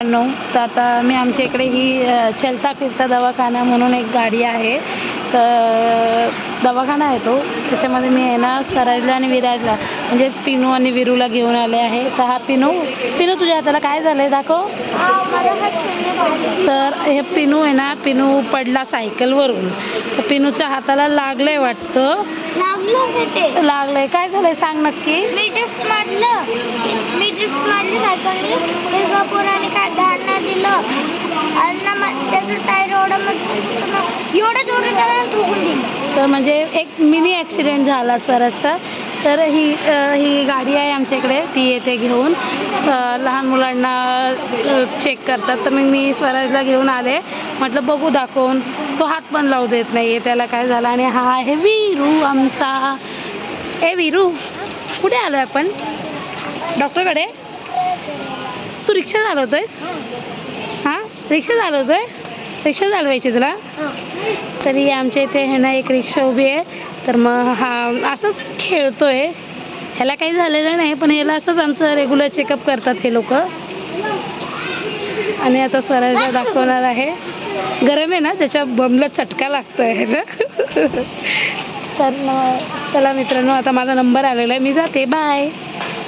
तर आता मी आमच्या इकडे ही चलता फिरता दवाखाना म्हणून एक गाडी आहे. तर दवाखाना आहे तो, त्याच्यामध्ये मी आहे ना स्वराजला आणि विराजला म्हणजेच पिनू आणि विरूला घेऊन आले आहे. तर हा पिनू तुझ्या हाताला काय झालं आहे दाखव. तर हे पिनू आहे ना, पिनू पडला सायकलवरून. तर पिनूच्या हाताला लागलंय वाटतं. लागलंय काय झालंय सांग नक्की. मी ड्रिफ्ट मारलं सायकलनी. पोराने काय ध्यान नाही दिलं आणि त्याचं टायर एवढं जोरात त्याला ठोकून दिलं. तर म्हणजे एक मिनी ॲक्सिडेंट झाला स्वराजचा. तर ही गाडी आहे आमच्या इकडे, ती येते घेऊन लहान मुलांना चेक करतात. तर मी स्वराजला घेऊन आले, म्हटलं बघू दाखवून. तो हात पण लावू देत नाही आहे, त्याला काय झालं. आणि हा आहे विरू आमचा. ए विरू, कुठे आलो आहे आपण? डॉक्टरकडे. तू रिक्षा चालवतोयस? हां, रिक्षा चालवतोयस? रिक्षा चालवायची तुला? तरी आमच्या इथे आहे ना एक रिक्षा उभी आहे. तर मग हा असंच खेळतोय. ह्याला काही झालेलं नाही, पण याला असंच आमचं रेग्युलर चेकअप करतात हे लोक. आणि आता स्वराजला दाखवणार आहे. गरम आहे ना, त्याच्या बमला चटका लागतो आहे ना. तर चला मित्रांनो, आता माझा नंबर आलेला आहे, मी जाते. बाय.